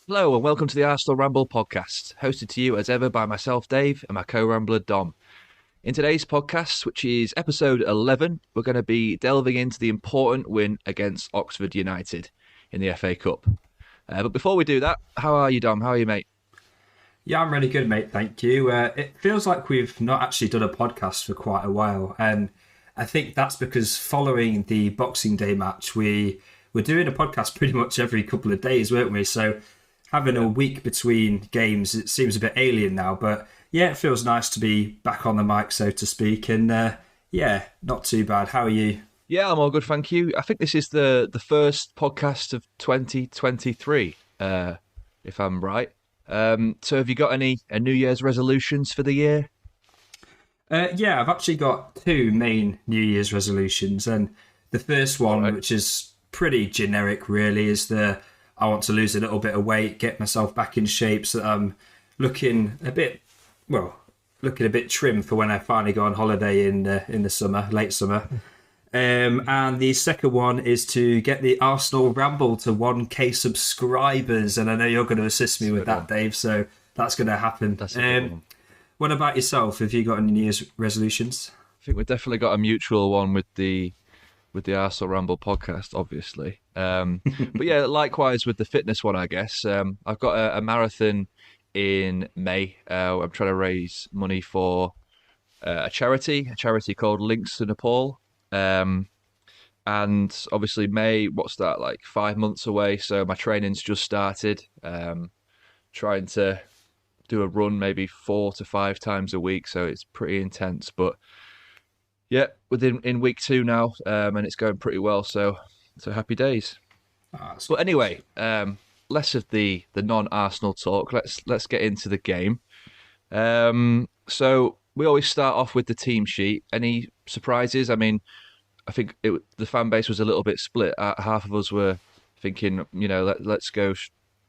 Hello and welcome to the Arsenal Ramble podcast, hosted to you as ever by myself, Dave, and my co-rambler, Dom. In today's podcast, which is episode 11, we're going to be delving into the important win against Oxford United in the FA Cup. But before we do that, how are you, Dom? How are you, mate? Yeah, I'm really good, mate. Thank you. It feels like we've not actually done a podcast for quite a while, and I think that's because following the Boxing Day match, we were doing a podcast pretty much every couple of days, weren't we? So having a week between games, it seems a bit alien now, but yeah, it feels nice to be back on the mic, so to speak, and yeah, not too bad. How are you? Yeah, I'm all good, thank you. I think this is the first podcast of 2023, if I'm right. So have you got any New Year's resolutions for the year? Yeah, I've actually got two main New Year's resolutions, and the first one, Right. which is pretty generic, really, is the I want to lose a little bit of weight, get myself back in shape, so that I'm looking a bit, well, looking a bit trim for when I finally go on holiday in the summer, late summer. And the second one is to get the Arsenal Ramble to 1K subscribers, and I know you're going to assist me with that, Dave. So that's going to happen. That's a good one. What about yourself? Have you got any New Year's resolutions? I think we've definitely got a mutual one with the Arsenal Ramble podcast, obviously. But yeah, likewise with the fitness one, I guess. I've got a marathon in May. I'm trying to raise money for a charity called Links to Nepal. And obviously May, what's that, like 5 months away? So my training's just started. Trying to do a run maybe 4 to 5 times a week, so it's pretty intense. But yeah, in week 2 now, and it's going pretty well. So happy days. But anyway, less of the non-Arsenal talk. Let's get into the game. So we always start off with the team sheet. Any surprises? I mean, I think the fan base was a little bit split. Half of us were thinking, let's go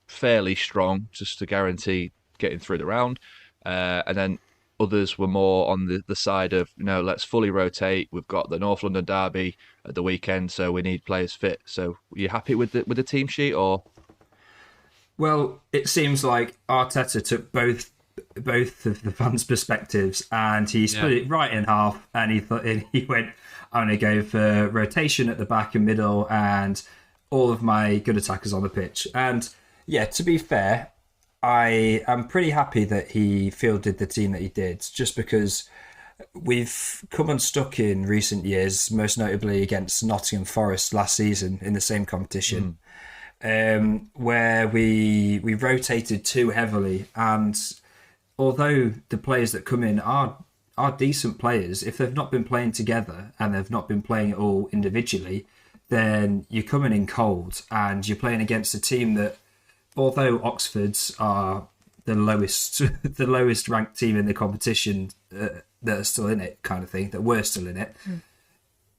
fairly strong just to guarantee getting through the round, and then others were more on the side of, let's fully rotate. We've got the North London derby at the weekend, so we need players fit. So, are you happy with the team sheet, or? Well, it seems like Arteta took both of the fans' perspectives, and he split it right in half. And he went, "I'm going to go for rotation at the back and middle, and all of my good attackers on the pitch." And yeah, to be fair, I am pretty happy that he fielded the team that he did, just because we've come unstuck in recent years, most notably against Nottingham Forest last season in the same competition, where we rotated too heavily. And although the players that come in are decent players, if they've not been playing together and they've not been playing it all individually, then you're coming in cold and you're playing against a team that, although Oxford's are the lowest the lowest ranked team in the competition, that are still in it, kind of thing, that were still in it,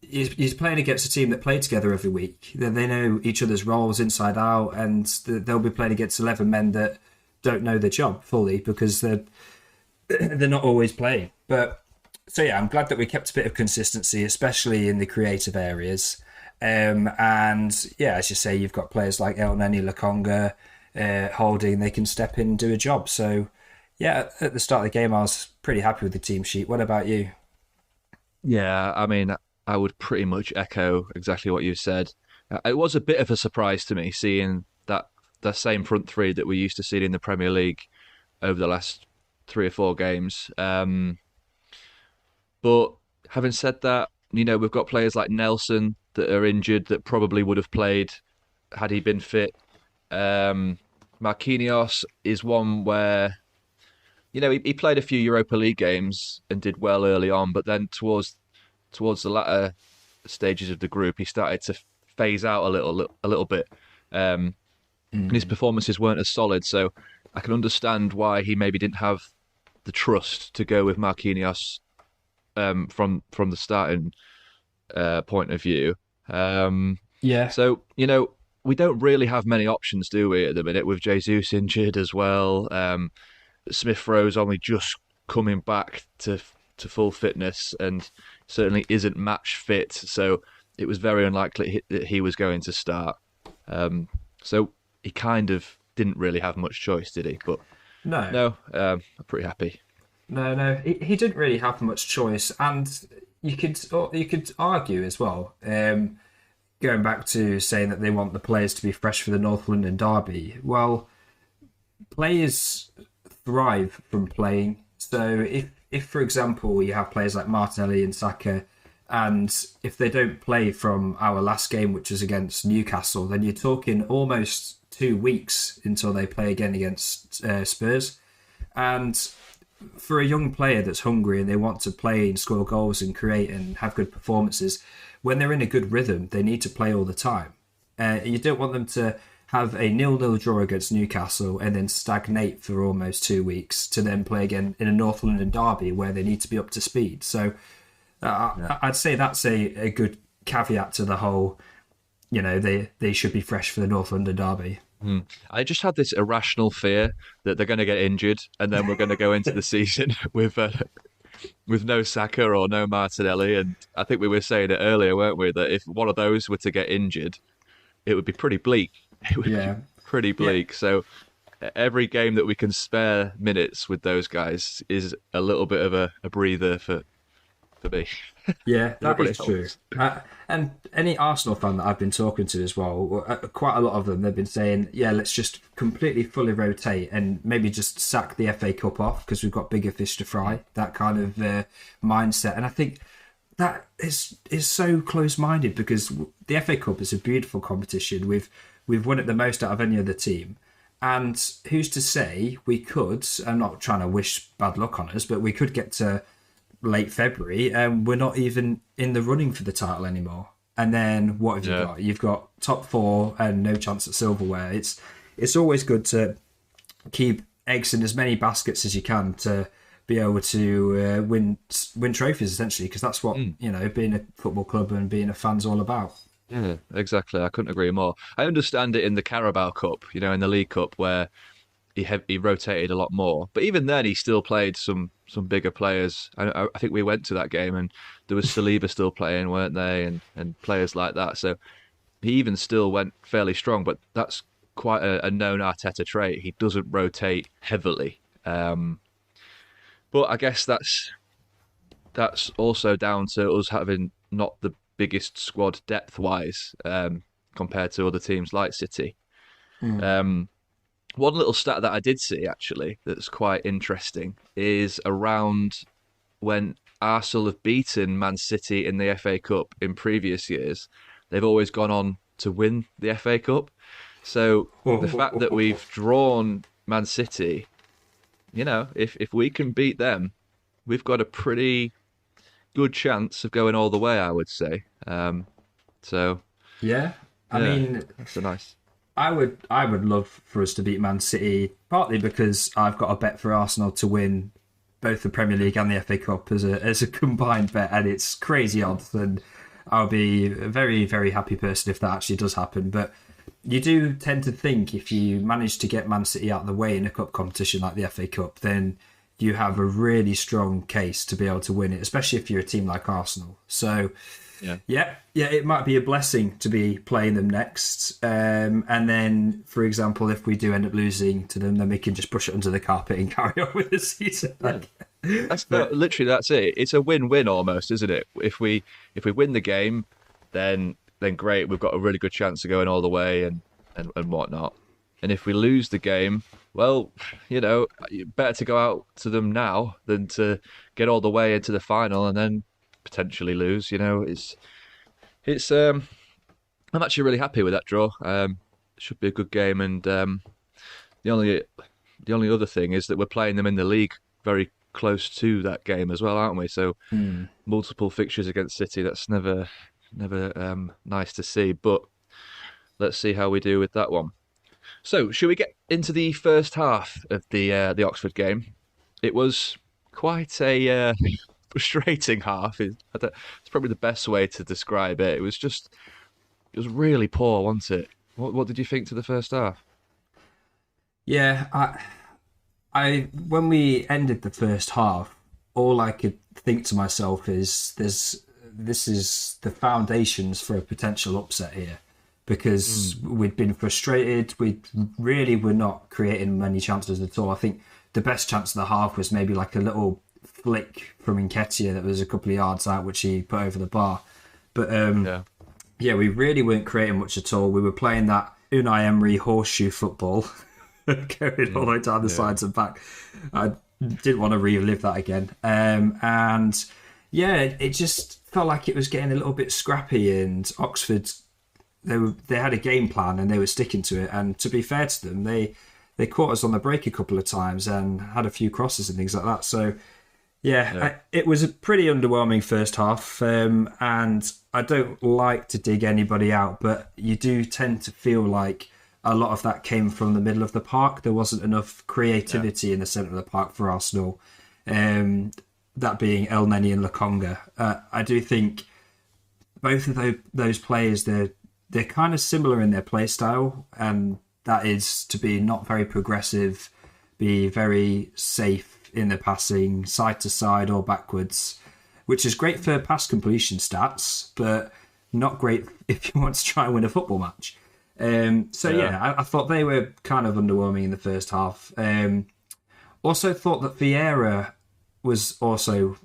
he's playing against a team that play together every week. They know each other's roles inside out, and they'll be playing against 11 men that don't know their job fully because they're not always playing. But so yeah, I'm glad that we kept a bit of consistency, especially in the creative areas. And yeah, as you say, you've got players like El Neni Lakonga, Holding, they can step in and do a job. So yeah, at the start of the game, I was pretty happy with the team sheet. What about you? Yeah, I mean, I would pretty much echo exactly what you said. It was a bit of a surprise to me seeing that the same front three that we used to see in the Premier League over the last 3 or 4 games. But having said that, we've got players like Nelson that are injured that probably would have played had he been fit. Marquinhos is one where, he played a few Europa League games and did well early on, but then towards the latter stages of the group, he started to phase out a little bit. And his performances weren't as solid, so I can understand why he maybe didn't have the trust to go with Marquinhos from the starting point of view. Yeah. So, we don't really have many options, do we, at the minute, with Jesus injured as well. Smith Rowe's only just coming back to full fitness and certainly isn't match fit, so it was very unlikely that he was going to start. So he kind of didn't really have much choice, did he? But No, no, I'm pretty happy. no, he didn't really have much choice, and you could argue as well. Going back to saying that they want the players to be fresh for the North London derby. Well, players thrive from playing. So if for example you have players like Martinelli and Saka, and if they don't play from our last game, which was against Newcastle, then you're talking almost 2 weeks until they play again against Spurs. And for a young player that's hungry and they want to play and score goals and create and have good performances, when they're in a good rhythm, they need to play all the time. You don't want them to have a 0-0 draw against Newcastle and then stagnate for almost 2 weeks to then play again in a North London derby where they need to be up to speed. So I'd say that's a good caveat to the whole, they should be fresh for the North London derby. I just had this irrational fear that they're going to get injured, and then we're going to go into the season with no Saka or no Martinelli. And I think we were saying it earlier, weren't we, that if one of those were to get injured, it would be pretty bleak. It would be pretty bleak. Yeah. So every game that we can spare minutes with those guys is a little bit of a breather for me. Yeah, that is true. And any Arsenal fan that I've been talking to as well, quite a lot of them, they've been saying, yeah, let's just completely fully rotate and maybe just sack the FA Cup off because we've got bigger fish to fry, that kind of mindset. And I think that is so close-minded because the FA Cup is a beautiful competition. We've won it the most out of any other team. And who's to say we could, I'm not trying to wish bad luck on us, but we could get to late February and we're not even in the running for the title anymore. And then what have you got? You've got top four and no chance at silverware. It's always good to keep eggs in as many baskets as you can to be able to win trophies, essentially, because that's what being a football club and being a fan's all about. Yeah, exactly. I couldn't agree more. I understand it in the Carabao Cup, in the League Cup, where he rotated a lot more. But even then, he still played some bigger players. I think we went to that game and there was Saliba still playing, weren't they? And players like that. So he even still went fairly strong. But that's quite a known Arteta trait. He doesn't rotate heavily. But I guess that's also down to us having not the biggest squad depth-wise compared to other teams like City. One little stat that I did see, actually, that's quite interesting, is around when Arsenal have beaten Man City in the FA Cup in previous years, they've always gone on to win the FA Cup. So the fact that we've drawn Man City, if we can beat them, we've got a pretty good chance of going all the way, I would say. I mean, that's a nice. I would love for us to beat Man City, partly because I've got a bet for Arsenal to win both the Premier League and the FA Cup as a combined bet, and it's crazy odds, and I'll be a very, very happy person if that actually does happen. But you do tend to think if you manage to get Man City out of the way in a cup competition like the FA Cup, then you have a really strong case to be able to win it, especially if you're a team like Arsenal. So yeah, it might be a blessing to be playing them next. And then, for example, if we do end up losing to them, then we can just push it under the carpet and carry on with the season. Literally, that's it. It's a win-win almost, isn't it? If we win the game, then great, we've got a really good chance of going all the way and whatnot. And if we lose the game, well, better to go out to them now than to get all the way into the final and then potentially lose. It's I'm actually really happy with that draw. Should be a good game, and the only other thing is that we're playing them in the league very close to that game as well, aren't we? So multiple fixtures against City. That's never nice to see. But let's see how we do with that one. So, should we get into the first half of the Oxford game? It was quite a frustrating half. It's probably the best way to describe it. It was really poor, wasn't it? What did you think to the first half? Yeah, I when we ended the first half, all I could think to myself is this is the foundations for a potential upset here, because we'd been frustrated. We really were not creating many chances at all. I think the best chance of the half was maybe like a little flick from Nketiah that was a couple of yards out, which he put over the bar. But yeah, we really weren't creating much at all. We were playing that Unai Emery horseshoe football, going all the way down the sides and back. I didn't want to relive that again. And yeah, it just felt like it was getting a little bit scrappy, and Oxford, they had a game plan and they were sticking to it. And to be fair to them, they caught us on the break a couple of times and had a few crosses and things like that. So it was a pretty underwhelming first half. And I don't like to dig anybody out, but you do tend to feel like a lot of that came from the middle of the park. There wasn't enough creativity in the centre of the park for Arsenal. That being El Neni and Lokonga. I do think both of those players, they're kind of similar in their play style, and that is to be not very progressive, be very safe in the passing, side to side or backwards, which is great for pass completion stats, but not great if you want to try and win a football match. I thought they were kind of underwhelming in the first half. Also thought that Vieira was also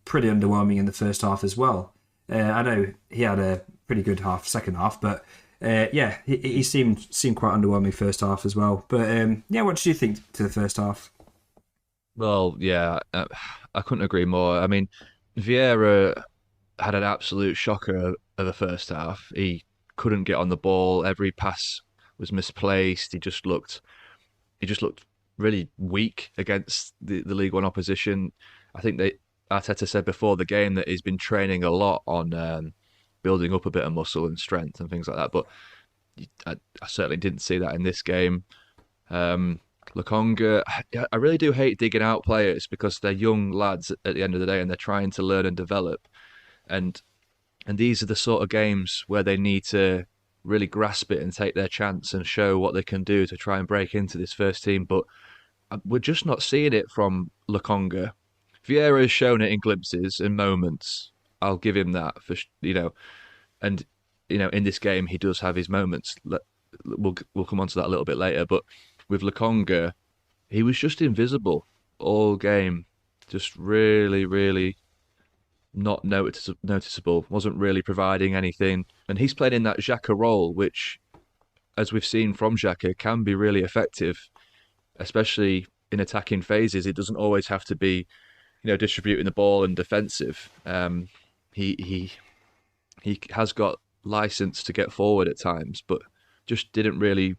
pretty underwhelming in the first half as well. I know he had a pretty good second half, but he seemed quite underwhelming first half as well. But what did you think to the first half? Well, yeah, I couldn't agree more. I mean, Vieira had an absolute shocker of the first half. He couldn't get on the ball. Every pass was misplaced. He just looked really weak against the League One opposition. I think Arteta said before the game that he's been training a lot on building up a bit of muscle and strength and things like that. But I certainly didn't see that in this game. Lokonga, I really do hate digging out players because they're young lads at the end of the day and they're trying to learn and develop. And these are the sort of games where they need to really grasp it and take their chance and show what they can do to try and break into this first team. But we're just not seeing it from Lokonga. Vieira has shown it in glimpses and moments. I'll give him that and in this game he does have his moments. We'll come on to that a little bit later. But with Lokonga, he was just invisible all game, just really, really not noticeable. Wasn't really providing anything, and he's playing in that Xhaka role, which, as we've seen from Xhaka, can be really effective, especially in attacking phases. It doesn't always have to be distributing the ball and defensive. He has got license to get forward at times, but just didn't really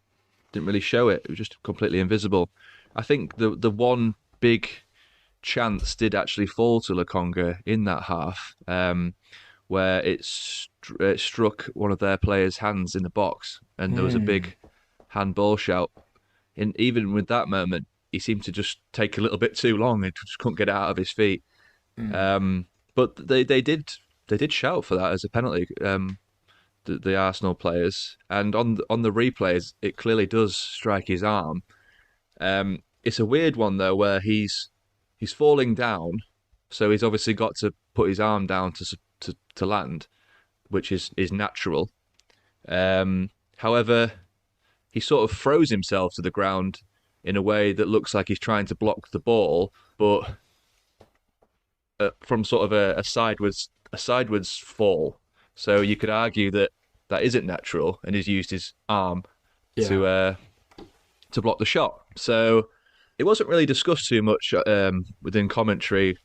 show it. It was just completely invisible. I think the one big chance did actually fall to Lokonga in that half, where it struck one of their players' hands in the box, and there was a big handball shout. And even with that moment, he seemed to just take a little bit too long and just couldn't get it out of his feet. But they did shout for that as a penalty. The Arsenal players, and on the replays, it clearly does strike his arm. It's a weird one though, where he's falling down, so he's obviously got to put his arm down to land, which is natural. However, he sort of throws himself to the ground in a way that looks like he's trying to block the ball, but from sort of a sideways fall. So you could argue that isn't natural, and he's used his arm to block the shot. So it wasn't really discussed too much within commentary,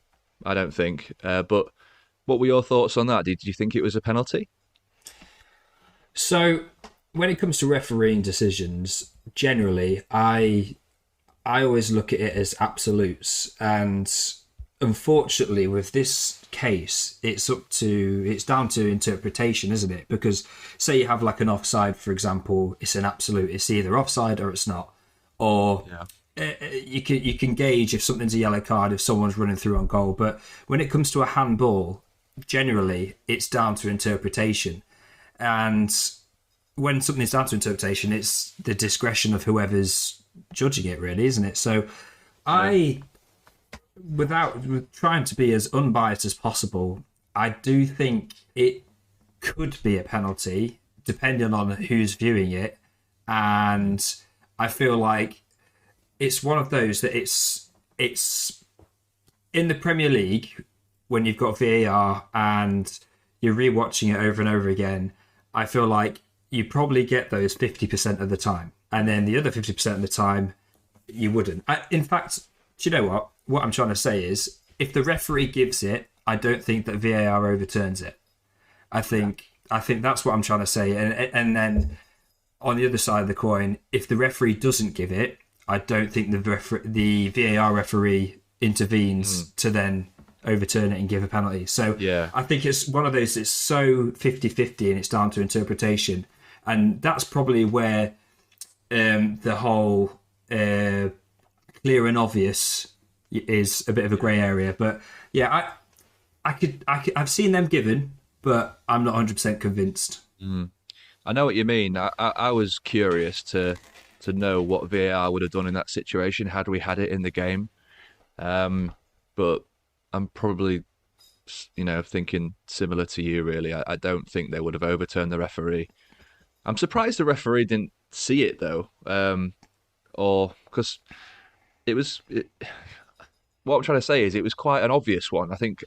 I don't think. But what were your thoughts on that? Did you think it was a penalty? So when it comes to refereeing decisions, generally, I always look at it as absolutes, and unfortunately, with this case, it's down to interpretation, isn't it? Because say you have like an offside, for example, it's an absolute. It's either offside or it's not. Or you can gauge if something's a yellow card if someone's running through on goal. But when it comes to a handball, generally it's down to interpretation. And when something's down to interpretation, it's the discretion of whoever's judging it, really, isn't it? So without trying to be as unbiased as possible, I do think it could be a penalty depending on who's viewing it. And I feel like it's one of those that it's in the Premier League when you've got VAR and you're rewatching it over and over again. I feel like you probably get those 50% of the time, and then the other 50% of the time you wouldn't. In fact, do you know what? What I'm trying to say is, if the referee gives it, I don't think that VAR overturns it. I think that's what I'm trying to say. And then on the other side of the coin, if the referee doesn't give it, I don't think the VAR referee intervenes to then overturn it and give a penalty. So I think it's one of those, it's so 50-50 and it's down to interpretation. And that's probably where the whole clear and obvious is a bit of a grey area. But yeah, I've seen them given, but I'm not 100% convinced. I know what you mean. I was curious to know what VAR would have done in that situation had we had it in the game. But I'm probably, thinking similar to you, really. I don't think they would have overturned the referee. I'm surprised the referee didn't see it, though. Or because what I'm trying to say is it was quite an obvious one. I think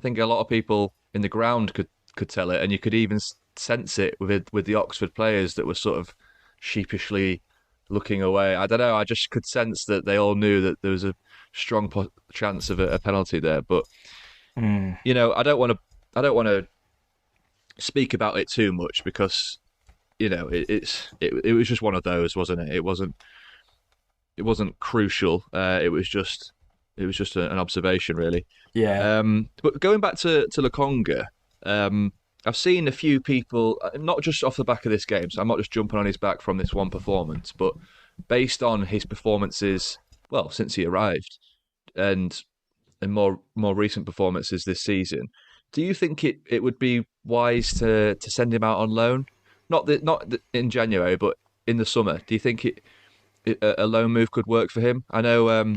a lot of people in the ground could tell it, and you could even sense it with the Oxford players that were sort of sheepishly looking away. I don't know. I just could sense that they all knew that there was a strong chance of a penalty there. But I don't want to speak about it too much because it was just one of those, wasn't it? It wasn't crucial. It was just an observation, really. Yeah. But going back to Lokonga, I've seen a few people, not just off the back of this game, so I'm not just jumping on his back from this one performance, but based on his performances, well, since he arrived, and more recent performances this season, do you think it would be wise to send him out on loan? Not in January, but in the summer. Do you think a loan move could work for him? I know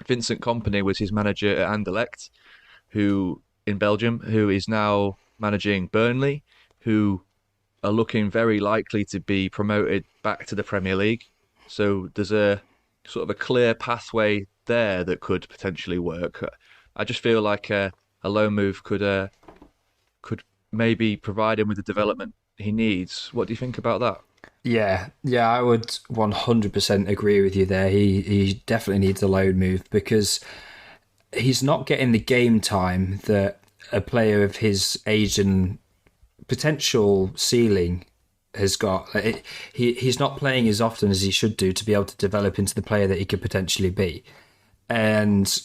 Vincent Kompany was his manager at Anderlecht, in Belgium, who is now managing Burnley, who are looking very likely to be promoted back to the Premier League. So there's a sort of a clear pathway there that could potentially work. I just feel like a loan move could maybe provide him with the development he needs. What do you think about that? Yeah, I would 100% agree with you there. He definitely needs a loan move because he's not getting the game time that a player of his age and potential ceiling has got. He's not playing as often as he should do to be able to develop into the player that he could potentially be. And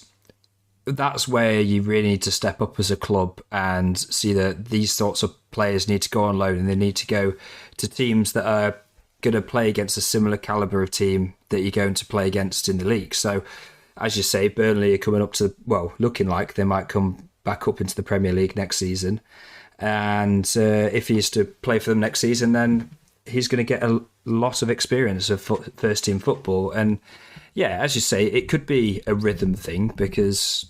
that's where you really need to step up as a club and see that these sorts of players need to go on loan and they need to go to teams that are going to play against a similar calibre of team that you're going to play against in the league. So, as you say, Burnley are coming up to, looking like they might come back up into the Premier League next season. And if he is to play for them next season, then he's going to get a lot of experience of first-team football. And, yeah, as you say, it could be a rhythm thing because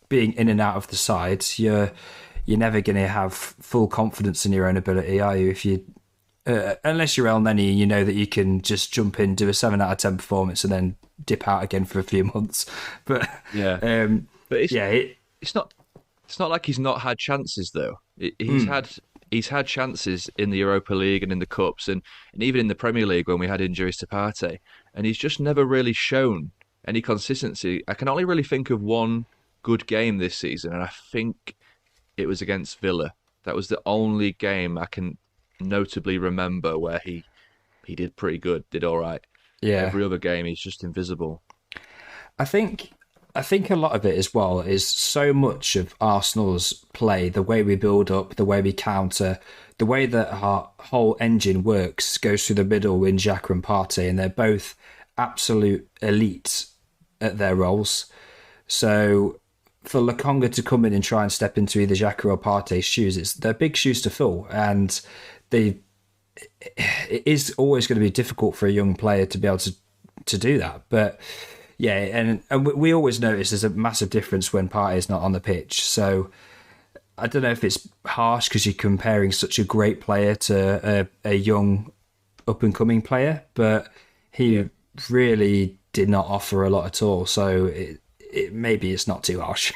being in and out of the side, you're never going to have full confidence in your own ability, are you? If you unless you're El Neni, you know that you can just jump in, do a 7 out of 10 performance, and then dip out again for a few months. But it's not like he's not had chances though. He's had chances in the Europa League and in the cups, and even in the Premier League when we had injuries to Partey, and he's just never really shown any consistency. I can only really think of one good game this season, and I think it was against Villa. That was the only game I can notably remember where he did pretty good, did all right. Yeah. Every other game he's just invisible. I think a lot of it as well is so much of Arsenal's play, the way we build up, the way we counter, the way that our whole engine works goes through the middle in Xhaka and Partey, and they're both absolute elite at their roles. So for Lokonga to come in and try and step into either Xhaka or Partey's shoes, they're big shoes to fill, and it is always going to be difficult for a young player to be able to do that. But yeah, and we always notice there's a massive difference when Partey is not on the pitch. So I don't know if it's harsh because you're comparing such a great player to a young up and coming player, but he really did not offer a lot at all. So maybe it's not too harsh.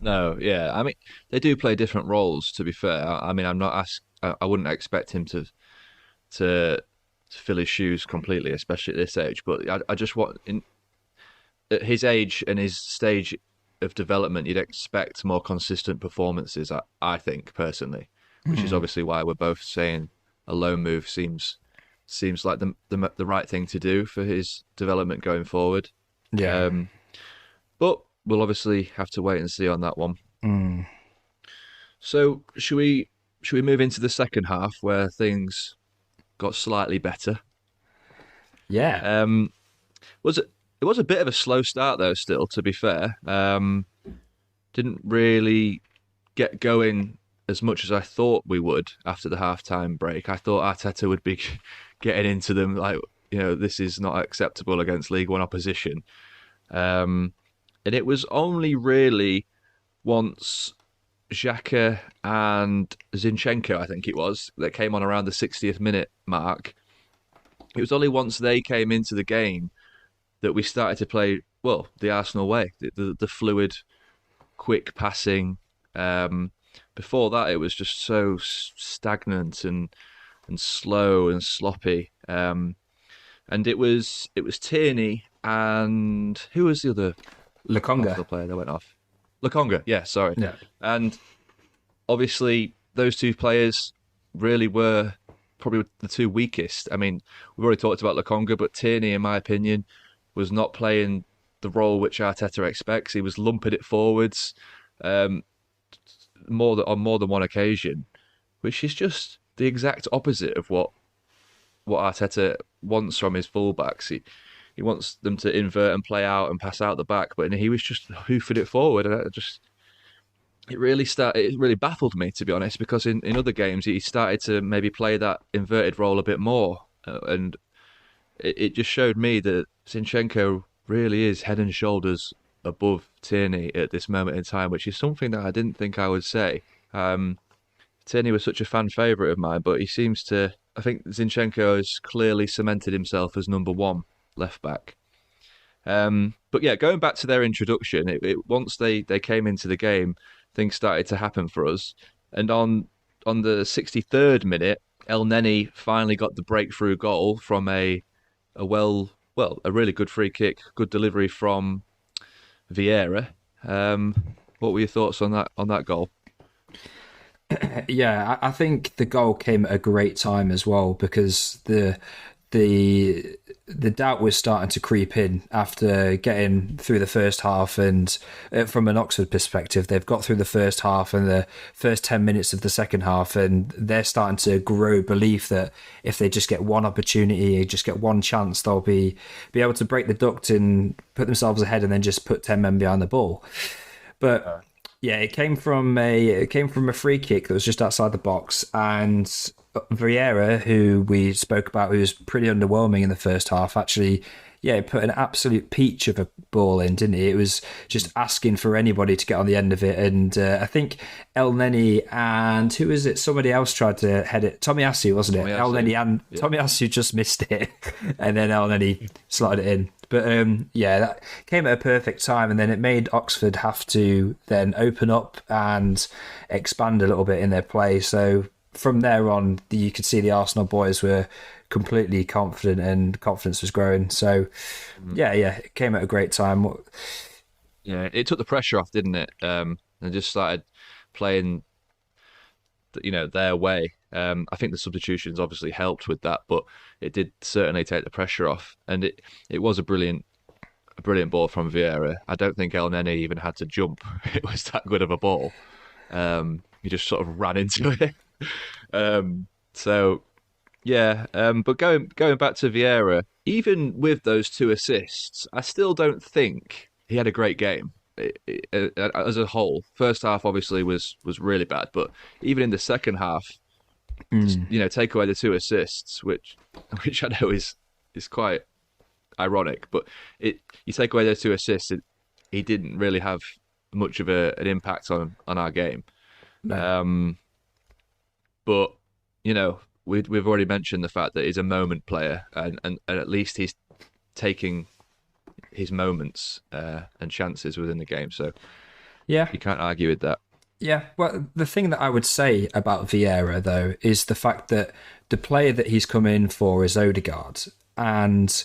No, yeah. I mean, they do play different roles. To be fair, I mean, I'm not ask. I wouldn't expect him to fill his shoes completely, especially at this age. But I just want at his age and his stage of development, you'd expect more consistent performances. I think personally, which is obviously why we're both saying a loan move seems like the right thing to do for his development going forward. Yeah. But we'll obviously have to wait and see on that one. Mm. So should we move into the second half where things got slightly better? Yeah. Was it was a bit of a slow start though. Still, to be fair, didn't really get going as much as I thought we would after the halftime break. I thought Arteta would be getting into them like, this is not acceptable against League One opposition. And it was only really once Xhaka and Zinchenko, I think it was, that came on around the 60th minute mark. It was only once they came into the game that we started to play, well, the Arsenal way, the fluid, quick passing. Before that, it was just so stagnant and slow and sloppy. And it was Tierney and who was the other Lokonga. player that went off? Lokonga, yeah, sorry. Yeah. And obviously, those two players really were probably the two weakest. I mean, we've already talked about Lokonga, but Tierney, in my opinion, was not playing the role which Arteta expects. He was lumping it forwards on more than one occasion, which is just the exact opposite of what Arteta wants from his fullbacks. He wants them to invert and play out and pass out the back, but he was just hoofing it forward. And it really baffled me, to be honest, because in other games he started to maybe play that inverted role a bit more, and it just showed me that Zinchenko really is head and shoulders above Tierney at this moment in time, which is something that I didn't think I would say. Tierney was such a fan favourite of mine, but he seems to. I think Zinchenko has clearly cemented himself as number one left back. But yeah, going back to their introduction, once they came into the game, things started to happen for us. And on the 63rd minute, El Neni finally got the breakthrough goal from a really good free kick, good delivery from Vieira. What were your thoughts on that goal? Yeah, I think the goal came at a great time as well because the doubt was starting to creep in after getting through the first half, and from an Oxford perspective, they've got through the first half and the first 10 minutes of the second half, and they're starting to grow belief that if they just get one opportunity, just get one chance, they'll be able to break the duct and put themselves ahead and then just put 10 men behind the ball. But yeah, it came from a free kick that was just outside the box, and Vieira, who we spoke about, who was pretty underwhelming in the first half, actually, yeah, put an absolute peach of a ball in, didn't he? It was just asking for anybody to get on the end of it, and I think El Neni and who was it? Somebody else tried to head it. Tomiyasu, wasn't it? El Neni and Tomiyasu just missed it, and then El Neni slotted it in. But yeah, that came at a perfect time, and then it made Oxford have to then open up and expand a little bit in their play. So from there on, you could see the Arsenal boys were completely confident, and confidence was growing. So yeah, it came at a great time. Yeah, it took the pressure off, didn't it? And just started playing, their way. I think the substitutions obviously helped with that, but it did certainly take the pressure off. And it was a brilliant ball from Vieira. I don't think El Neni even had to jump. It was that good of a ball. He just sort of ran into it. So yeah, but going back to Vieira, even with those two assists, I still don't think he had a great game. As a whole, first half obviously was really bad, but even in the second half, take away the two assists, which I know is quite ironic, but you take away those two assists, he didn't really have much of an impact on our game. No. Um, but we've already mentioned the fact that he's a moment player, and at least he's taking his moments and chances within the game. So Yeah. you can't argue with that. Yeah, well, the thing that I would say about Vieira, though, is the fact that the player that he's come in for is Odegaard. And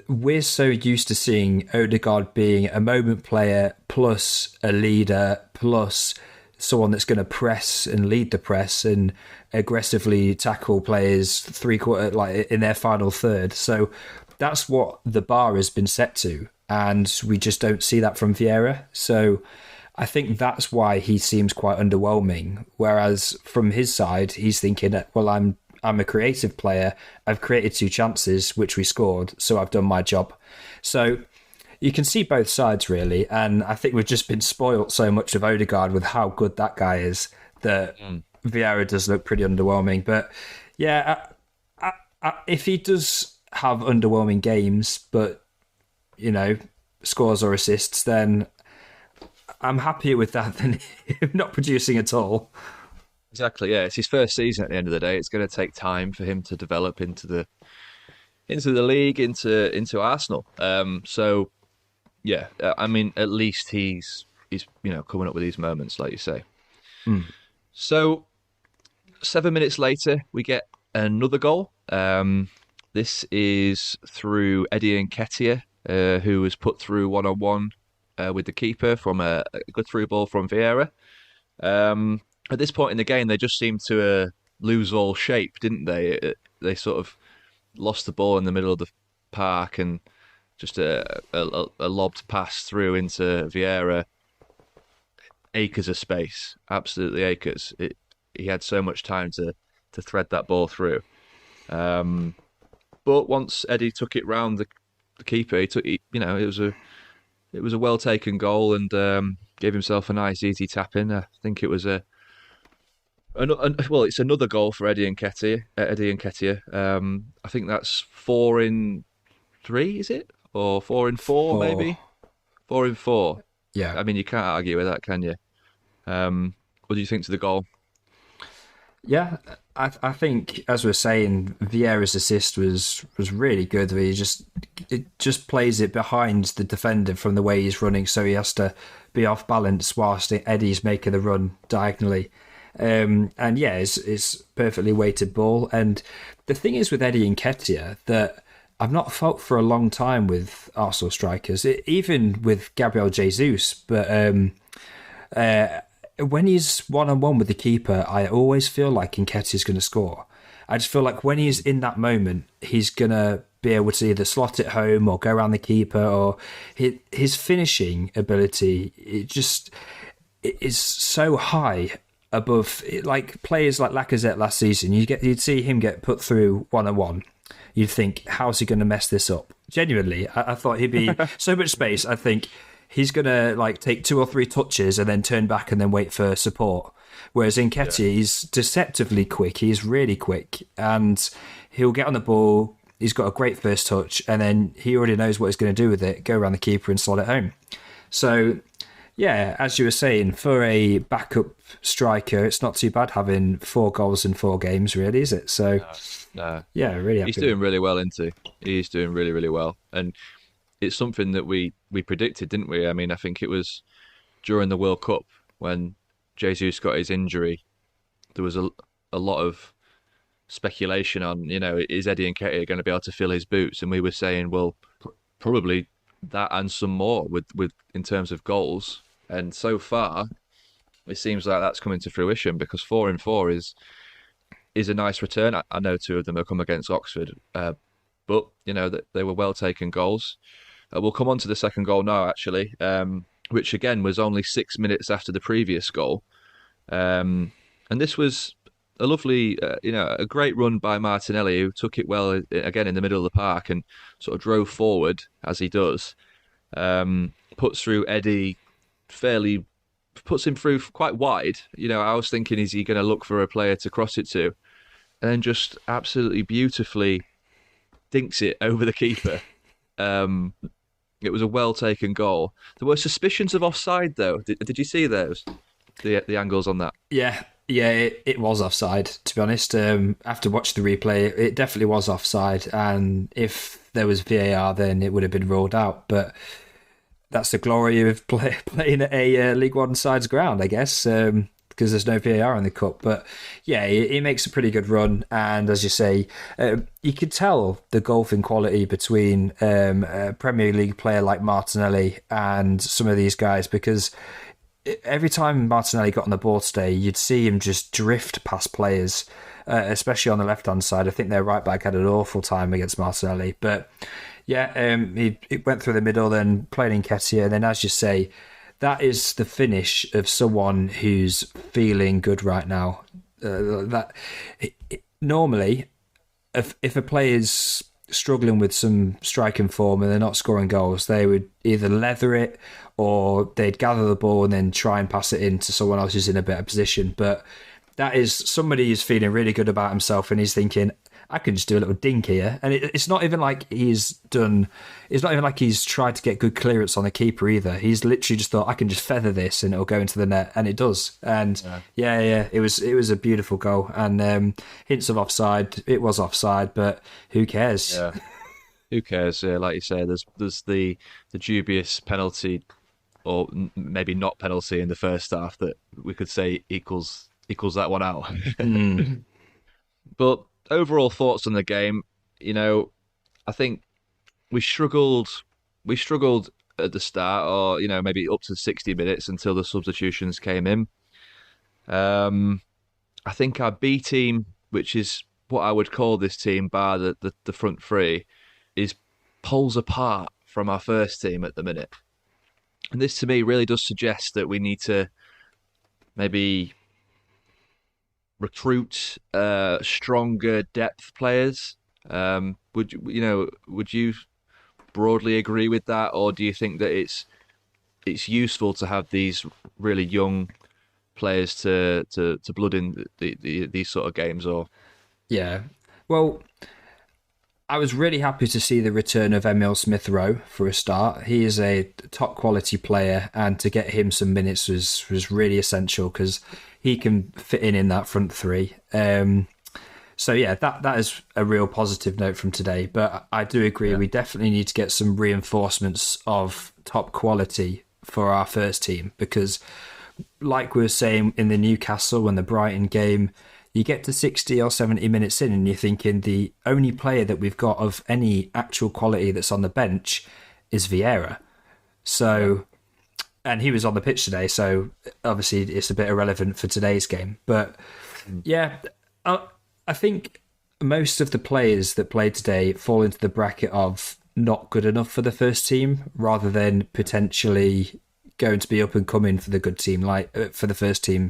we're so used to seeing Odegaard being a moment player plus a leader plus someone that's going to press and lead the press and aggressively tackle players three-quarter, like in their final third. So that's what the bar has been set to. And we just don't see that from Vieira. So I think that's why he seems quite underwhelming. Whereas from his side, he's thinking, well, I'm a creative player. I've created 2 chances, which we scored, so I've done my job. So you can see both sides, really. And I think we've just been spoilt so much of Odegaard with how good that guy is that Vieira does look pretty underwhelming. But yeah, if he does have underwhelming games, but, scores or assists, then I'm happier with that than him not producing at all. Exactly. Yeah, it's his first season. At the end of the day, it's going to take time for him to develop into the league, into Arsenal. So yeah, I mean, at least he's coming up with these moments, like you say. So 7 minutes later, we get another goal. This is through Eddie Nketiah, who was put through 1-on-1 with the keeper from a good through ball from Vieira. At this point in the game, they just seemed to lose all shape, didn't they? They sort of lost the ball in the middle of the park, and just a lobbed pass through into Vieira. Acres of space, absolutely acres. He had so much time to thread that ball through. But once Eddie took it round the keeper, it was a well taken goal, and gave himself a nice easy tap in. I think it was it's another goal for Eddie Nketiah. I think that's 4 in 3, is it, or 4 in 4 Or, maybe? 4 in 4. yeah. I mean, you can't argue with that, can you? What do you think to the goal? Yeah, I think, as we're saying, Vieira's assist was really good. It just plays it behind the defender from the way he's running, so he has to be off balance whilst Eddie's making the run diagonally. And yeah, it's perfectly weighted ball. And the thing is with Eddie Nketiah that I've not felt for a long time with Arsenal strikers, even with Gabriel Jesus, but when he's 1-on-1 with the keeper, I always feel like Nketiah's going to score. I just feel like when he's in that moment, he's going to be able to either slot it home or go around the keeper, or his finishing ability, it is so high above, like players like Lacazette last season. You'd see him get put through 1-on-1. You'd think, how's he going to mess this up? Genuinely, I thought he'd be so much space. I think he's going to take 2 or 3 touches and then turn back and then wait for support. Whereas Nketiah, he's deceptively quick. He's really quick, and he'll get on the ball. He's got a great first touch, and then he already knows what he's going to do with it, go around the keeper and slot it home. So, yeah, as you were saying, for a backup striker, it's not too bad having 4 goals in 4 games, really, is it? So, No. Yeah, really happy. He's doing really well, isn't he? He's doing really, really well. And it's something that we predicted, didn't we? I mean, I think it was during the World Cup when Jesus got his injury. There was a lot of speculation on, is Eddie Nketiah going to be able to fill his boots? And we were saying, well, probably that and some more with in terms of goals. And so far, it seems like that's coming to fruition, because 4 in 4 is a nice return. I know 2 of them have come against Oxford, but that they were well taken goals. We'll come on to the second goal now, actually, which again was only 6 minutes after the previous goal. And this was a lovely, a great run by Martinelli, who took it well again in the middle of the park and sort of drove forward as he does. Puts through Eddie puts him through quite wide. I was thinking, is he going to look for a player to cross it to? And then just absolutely beautifully dinks it over the keeper. It was a well taken goal. There were suspicions of offside though. Did you see those? The angles on that. Yeah, yeah, it was offside. To be honest, after watching the replay, it definitely was offside. And if there was VAR, then it would have been ruled out. But that's the glory of playing at a League One side's ground, I guess, because there's no VAR in the cup. But yeah, he makes a pretty good run, and as you say, you could tell the golfing quality between a Premier League player like Martinelli and some of these guys, because every time Martinelli got on the ball today, you'd see him just drift past players, especially on the left-hand side. I think their right-back had an awful time against Martinelli. But yeah, he went through the middle, then played in Nketiah, and then, as you say, that is the finish of someone who's feeling good right now. Normally, if a player's struggling with some striking form and they're not scoring goals, they would either leather it or they'd gather the ball and then try and pass it in to someone else who's in a better position. But that is somebody who's feeling really good about himself and he's thinking, I can just do a little dink here. And it's not even like it's not even like he's tried to get good clearance on the keeper either. He's literally just thought, I can just feather this and it'll go into the net, and it does. And yeah, it was a beautiful goal. And hints of offside, it was offside, but who cares? Yeah. Who cares? Like you say, there's the dubious penalty, or maybe not penalty in the first half that we could say equals that one out. But overall thoughts on the game, I think we struggled at the start, or maybe up to 60 minutes until the substitutions came in. I think our B team, which is what I would call this team, bar the front three, is poles apart from our first team at the minute. And this to me really does suggest that we need to maybe recruit stronger depth players. Would you broadly agree with that, or do you think that it's useful to have these really young players to blood in these sort of games? Or Yeah, well, I was really happy to see the return of Emil Smith Rowe for a start. He is a top quality player, and to get him some minutes was really essential because he can fit in that front three. So yeah, that is a real positive note from today. But I do agree, we definitely need to get some reinforcements of top quality for our first team, because like we were saying in the Newcastle and the Brighton game, you get to 60 or 70 minutes in and you're thinking the only player that we've got of any actual quality that's on the bench is Vieira. So, and he was on the pitch today, so obviously it's a bit irrelevant for today's game. But yeah, I think most of the players that played today fall into the bracket of not good enough for the first team, rather than potentially going to be up and coming for the good team, like for the first team.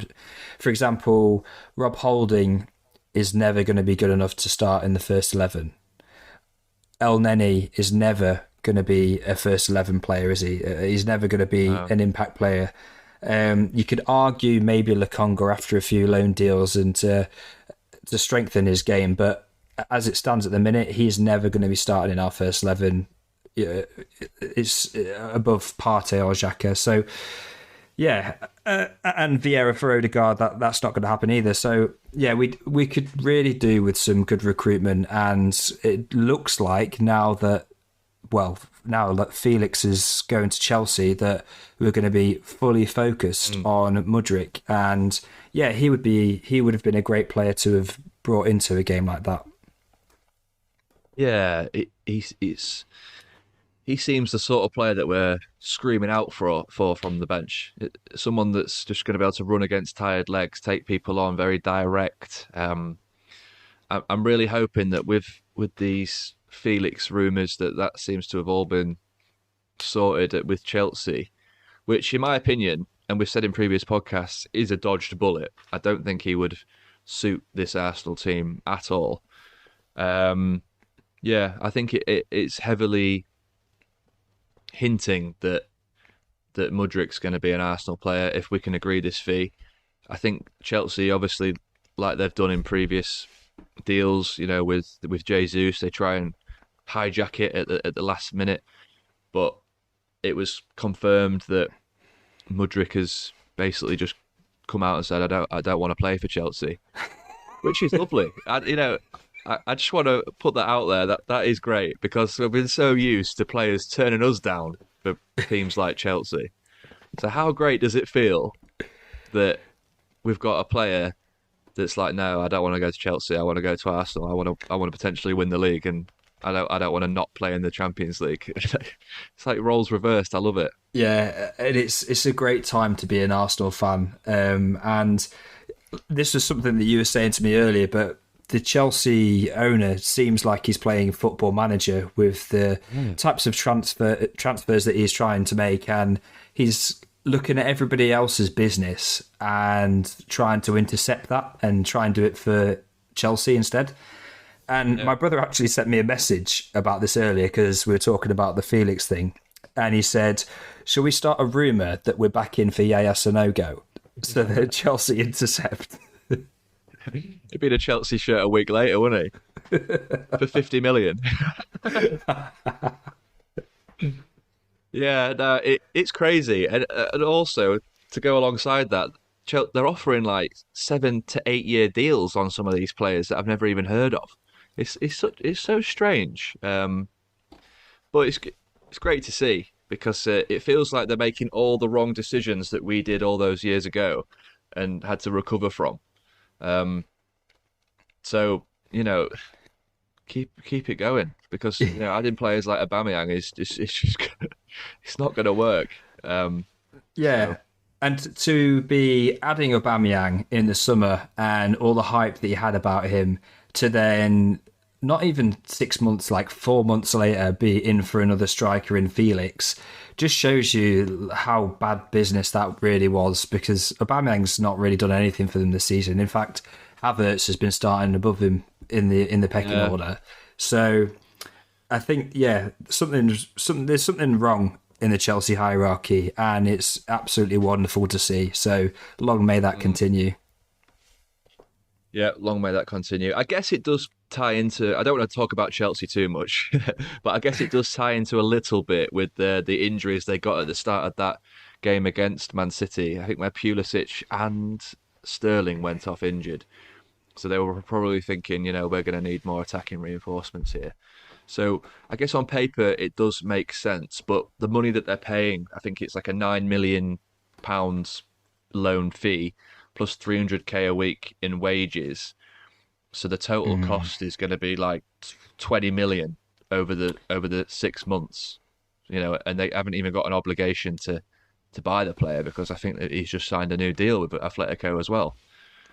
For example, Rob Holding is never going to be good enough to start in the first 11. El Neni is never going to be a first 11 player, is he? He's never going to be an impact player. You could argue maybe Lokonga after a few loan deals and to strengthen his game, but as it stands at the minute, he's never going to be starting in our first 11. It's above Partey or Xhaka. So yeah, and Vieira for Odegaard, that's not going to happen either. So yeah, we could really do with some good recruitment, and it looks like now that Felix is going to Chelsea, that we're going to be fully focused on Mudryk, and yeah, he would have been a great player to have brought into a game like that. yeah, he seems the sort of player that we're screaming out for from the bench. Someone that's just going to be able to run against tired legs, take people on, very direct. I'm really hoping that with these Felix rumours that seems to have all been sorted with Chelsea, which in my opinion, and we've said in previous podcasts, is a dodged bullet. I don't think he would suit this Arsenal team at all. Yeah, I think it's heavily hinting that Mudryk's going to be an Arsenal player if we can agree this fee. I think Chelsea, obviously, like they've done in previous deals, with Jesus, they try and hijack it at the last minute. But it was confirmed that Mudryk has basically just come out and said, I don't want to play for Chelsea," which is lovely. I just want to put that out there. That is great because we've been so used to players turning us down for teams like Chelsea. So how great does it feel that we've got a player that's like, no, I don't want to go to Chelsea. I want to go to Arsenal. I want to potentially win the league, and I don't want to not play in the Champions League. It's like roles reversed. I love it. Yeah, and it's a great time to be an Arsenal fan. And this was something that you were saying to me earlier, but the Chelsea owner seems like he's playing Football Manager with the types of transfers that he's trying to make, and he's looking at everybody else's business and trying to intercept that and try and do it for Chelsea instead. And my brother actually sent me a message about this earlier because we were talking about the Felix thing, and he said, "Shall we start a rumour that we're back in for Yaya Sanogo?" So the Chelsea intercept. He'd be in a Chelsea shirt a week later, wouldn't he? For 50 million. Yeah, no, it's crazy, and also to go alongside that, they're offering like 7 to 8 year deals on some of these players that I've never even heard of. It's so strange, but it's great to see because it feels like they're making all the wrong decisions that we did all those years ago and had to recover from. So keep it going because adding players like Aubameyang is just it's not going to work. Yeah. So. And to be adding Aubameyang in the summer and all the hype that you had about him to then not even 6 months, like 4 months later, be in for another striker in Felix, just shows you how bad business that really was because Aubameyang's not really done anything for them this season. In fact, Havertz has been starting above him in the pecking order. So I think, there's something wrong in the Chelsea hierarchy, and it's absolutely wonderful to see. So long may that continue. Yeah, long may that continue. I guess it does tie into, I don't want to talk about Chelsea too much, but I guess it does tie into a little bit with the injuries they got at the start of that game against Man City. I think where Pulisic and Sterling went off injured. So they were probably thinking, we're going to need more attacking reinforcements here. So I guess on paper it does make sense, but the money that they're paying, I think it's like a £9 million loan fee plus 300k a week in wages. So the total cost is going to be like 20 million over the 6 months, and they haven't even got an obligation to buy the player because I think that he's just signed a new deal with Atletico as well.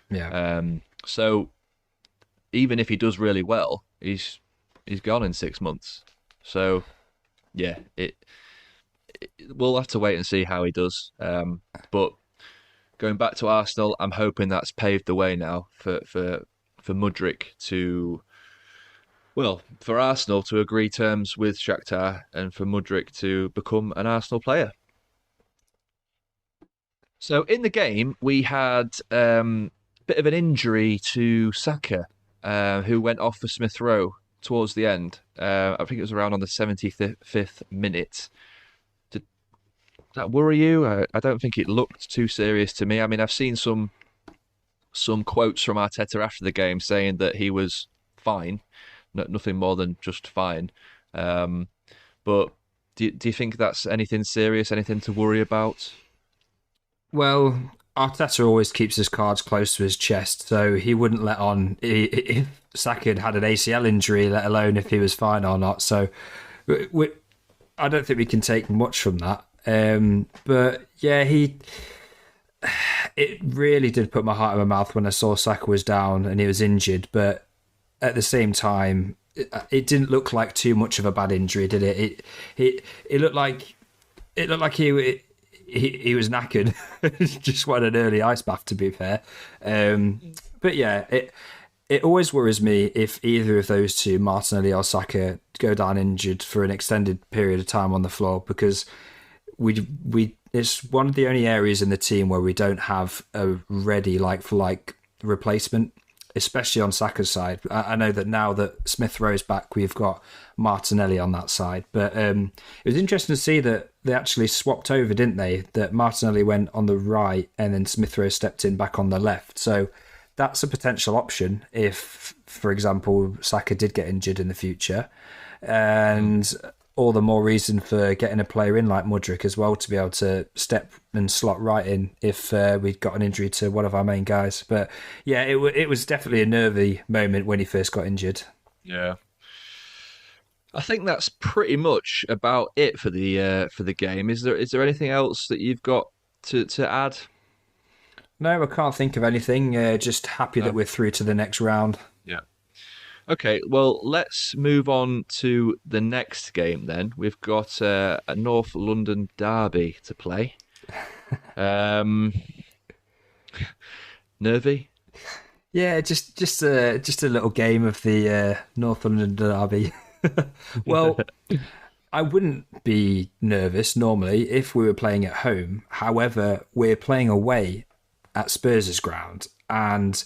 Yeah. So even if he does really well, he's gone in 6 months. So yeah, we'll have to wait and see how he does. But going back to Arsenal, I'm hoping that's paved the way now for Mudryk for Arsenal to agree terms with Shakhtar and for Mudryk to become an Arsenal player. So in the game, we had a bit of an injury to Saka, who went off for Smith Rowe towards the end. I think it was around on the 75th minute. Did that worry you? I don't think it looked too serious to me. I mean, I've seen some quotes from Arteta after the game saying that he was fine, nothing more than just fine. But do you think that's anything serious, anything to worry about? Well, Arteta always keeps his cards close to his chest, so he wouldn't let on if Saka had an ACL injury, let alone if he was fine or not. So I don't think we can take much from that. But yeah, it really did put my heart in my mouth when I saw Saka was down and he was injured. But at the same time, it didn't look like too much of a bad injury, did it? It looked like he was knackered. Just wanted an early ice bath, to be fair. But yeah, it always worries me if either of those two, Martinelli or Saka, go down injured for an extended period of time on the floor because it's one of the only areas in the team where we don't have a ready like for like replacement. especially on Saka's side. I know that now that Smith Rowe's back, we've got Martinelli on that side. But it was interesting to see that they actually swapped over, didn't they? That Martinelli went on the right and then Smith Rowe stepped in back on the left. So that's a potential option if, for example, Saka did get injured in the future. And all the more reason for getting a player in like Mudryk as well to be able to step and slot right in if we'd got an injury to one of our main guys. But yeah, it was definitely a nervy moment when he first got injured. Yeah. I think that's pretty much about it for the game. Is there anything else that you've got to add? No, I can't think of anything. Just happy that No. we're through to the next round. Yeah. Okay, well, let's move on to the next game then. We've got a North London derby to play. Um, Nervy? Yeah, just a little game of the North London derby. Well, I wouldn't be nervous normally if we were playing at home. However, we're playing away at Spurs' ground, and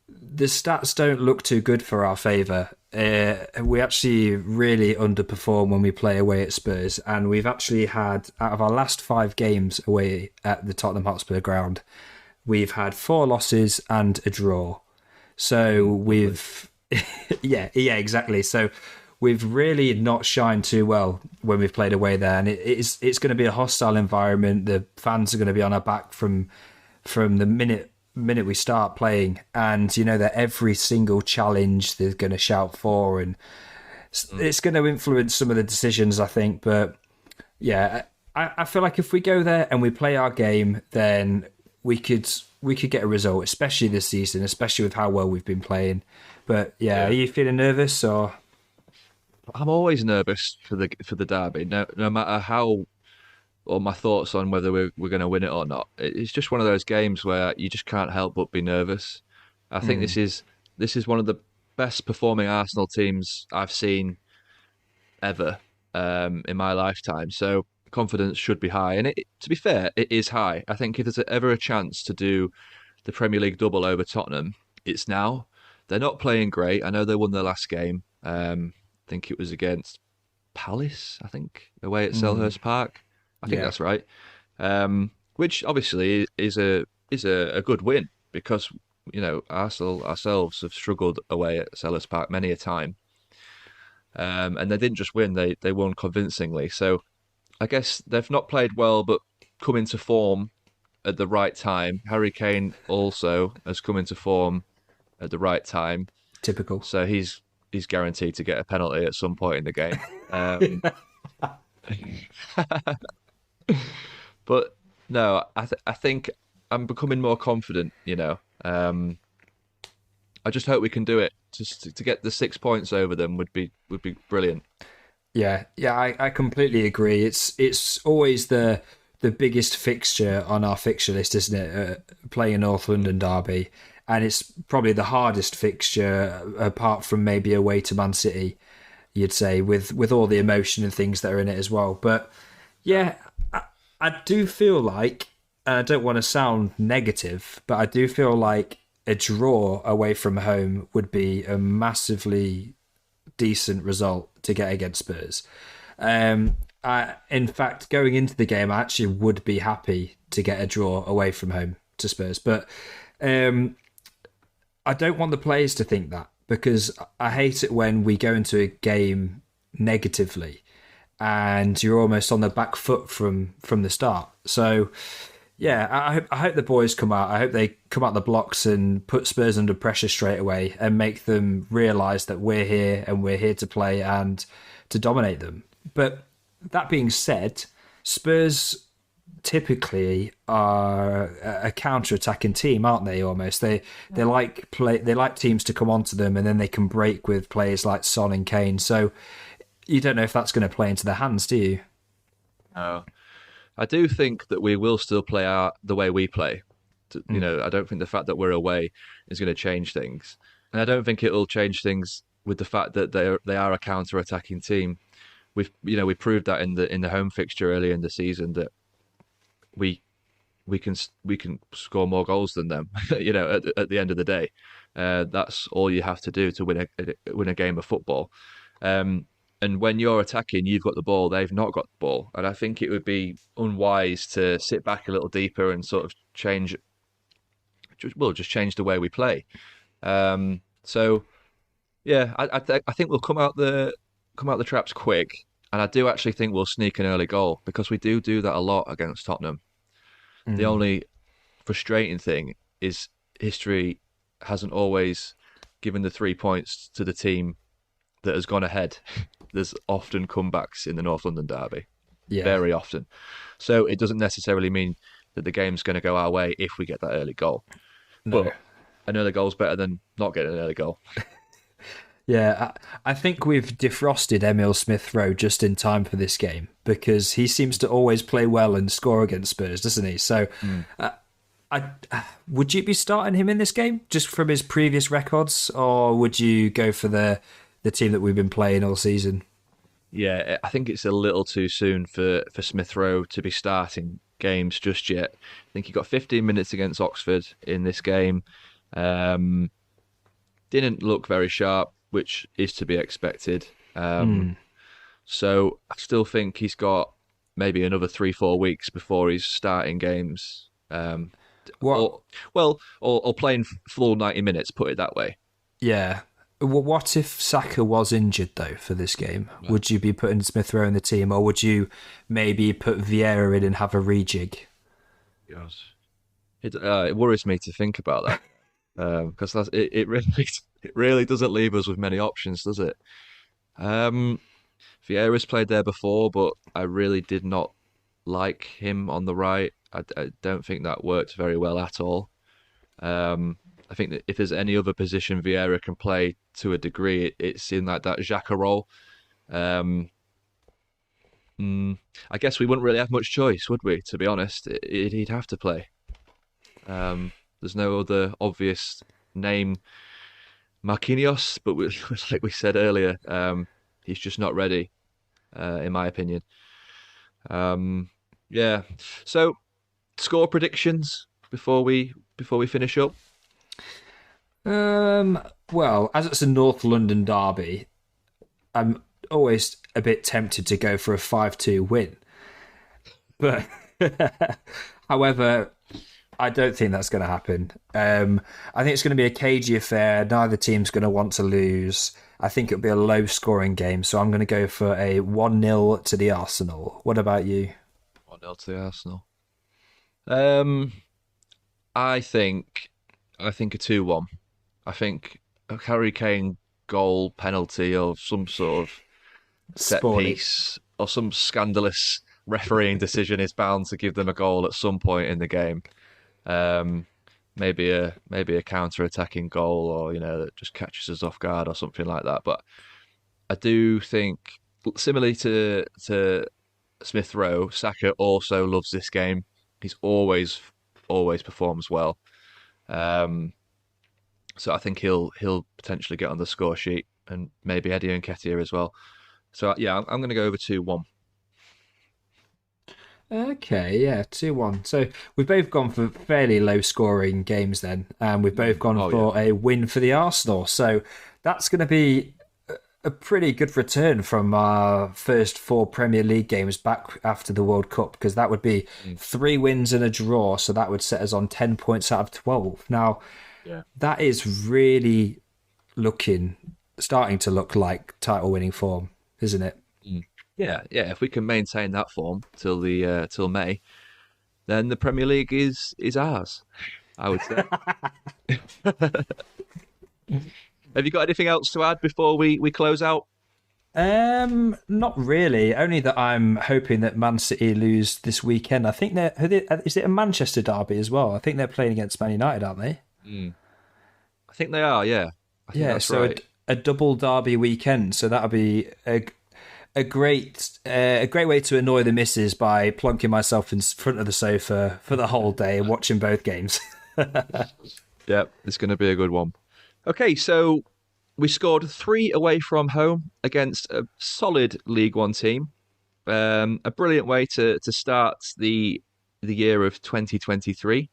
the stats don't look too good for our favour. We actually really underperform when we play away at Spurs, and we've actually had, out of our last 5 games away at the Tottenham Hotspur ground, we've had 4 losses and a draw. So we've, yeah, exactly. So we've really not shined too well when we've played away there, and it's going to be a hostile environment. The fans are going to be on our back from the minute we start playing, and you know that every single challenge they're going to shout for, and it's going to influence some of the decisions, I think. But yeah, I feel like if we go there and we play our game, then we could get a result, especially this season, especially with how well we've been playing. But yeah, are you feeling nervous or? I'm always nervous for the derby, no matter how or my thoughts on whether we're going to win it or not. It's just one of those games where you just can't help but be nervous. I think this is one of the best performing Arsenal teams I've seen ever in my lifetime. So confidence should be high, and to be fair, it is high. I think if there's ever a chance to do the Premier League double over Tottenham, it's now. They're not playing great. I know they won their last game. I think it was against Palace, I think, away at Selhurst Park. I think that's right. Which obviously is a good win because Arsenal ourselves have struggled away at Selhurst Park many a time, and they didn't just win; they won convincingly. So I guess they've not played well, but come into form at the right time. Harry Kane also has come into form at the right time, Typical. so he's guaranteed to get a penalty at some point in the game. Um, But no, I think I'm becoming more confident. I just hope we can do it. Just to get the 6 points over them would be brilliant. Yeah, I completely agree. It's always the biggest fixture on our fixture list, isn't it? Playing a North London derby, and it's probably the hardest fixture apart from maybe away to Man City. You'd say with all the emotion and things that are in it as well. But yeah, I do feel like, and I don't want to sound negative, but I do feel like a draw away from home would be a massively decent result to get against Spurs. In fact, going into the game, I actually would be happy to get a draw away from home to Spurs. But I don't want the players to think that, because I hate it when we go into a game negatively and you're almost on the back foot from the start. So yeah, I hope the boys come out. I hope they come out the blocks and put Spurs under pressure straight away and make them realise that we're here and we're here to play and to dominate them. But that being said, Spurs typically are a counter-attacking team, aren't they? Almost they like teams to come onto them and then they can break with players like Son and Kane. So you don't know if that's going to play into their hands, do you? No, I do think that we will still play the way we play. I don't think the fact that we're away is going to change things, and I don't think it will change things with the fact that they are a counter-attacking team. We proved that in the home fixture earlier in the season that we can score more goals than them. At the end of the day, That's all you have to do to win a game of football. And when you're attacking, you've got the ball, they've not got the ball. And I think it would be unwise to sit back a little deeper and sort of just change the way we play. So yeah, I think we'll come out the traps quick, and I do actually think we'll sneak an early goal because we do that a lot against Tottenham. The Mm. only frustrating thing is history hasn't always given the 3 points to the team that has gone ahead. There's often comebacks in the North London derby, Yeah. very often. So it doesn't necessarily mean that the game's going to go our way if we get that early goal. No. But an early goal's better than not getting an early goal. Yeah, I think we've defrosted Emil Smith Rowe just in time for this game because he seems to always play well and score against Spurs, doesn't he? So, would you be starting him in this game just from his previous records, or would you go for the team that we've been playing all season? Yeah, I think it's a little too soon for Smith Rowe to be starting games just yet. I think he got 15 minutes against Oxford in this game. Um, didn't look very sharp, which is to be expected. Hmm. So I still think he's got maybe another 3 4 weeks before he's starting games. What? Or playing full 90 minutes. Put it that way. Yeah. What if Saka was injured though for this game? Would you be putting Smith Rowe in the team, or would you maybe put Vieira in and have a rejig? Yes. It worries me to think about that because it really it really doesn't leave us with many options, does it? Um, Vieira's played there before, but I really did not like him on the right. I don't think that worked very well at all. I think that if there's any other position Vieira can play to a degree, it's in that Xhaka role. Um, I guess we wouldn't really have much choice, would we? To be honest, he'd have to play. There's no other obvious name, Marquinhos, but like we said earlier, he's just not ready, in my opinion. Um, yeah. So, score predictions before we finish up. Well, as it's a North London derby, I'm always a bit tempted to go for a 5-2 win. But however, I don't think that's going to happen. I think it's going to be a cagey affair. Neither team's going to want to lose. I think it'll be a low scoring game, so I'm going to go for a 1-0 to the Arsenal. What about you? 1-0 to the Arsenal. Um, I think a 2-1. I think a Harry Kane goal, penalty, or some sort of set Sporty. piece, or some scandalous refereeing decision is bound to give them a goal at some point in the game. Um, maybe a counter-attacking goal, or that just catches us off guard, or something like that. But I do think, similarly to Smith Rowe, Saka also loves this game. He's always performs well. Um, so I think he'll potentially get on the score sheet, and maybe Eddie Nketiah as well. So yeah, I'm going to go over 2-1. Okay, yeah, 2-1. So we've both gone for fairly low scoring games then, and we've both gone Oh yeah, for a win for the Arsenal. So that's going to be a pretty good return from our first four Premier League games back after the World Cup, because that would be 3 wins and a draw. So that would set us on 10 points out of 12. Now, yeah, that is really starting to look like title winning form, isn't it? yeah. If we can maintain that form till May, then the Premier League is ours. I would say. Have you got anything else to add before we close out? Not really. Only that I'm hoping that Man City lose this weekend. I think is it a Manchester derby as well? I think they're playing against Man United, aren't they? I think they are. Yeah, I think Yeah, that's so right. a double derby weekend. So that'll be a great way to annoy the missus by plonking myself in front of the sofa for the whole day and watching both games. Yeah, it's going to be a good one. Okay, so we scored 3 away from home against a solid League One team. A brilliant way to start the year of 2023.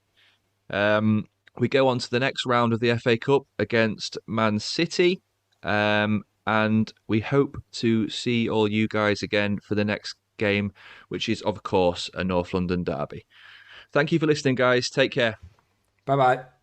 We go on to the next round of the FA Cup against Man City. And we hope to see all you guys again for the next game, which is, of course, a North London derby. Thank you for listening, guys. Take care. Bye bye.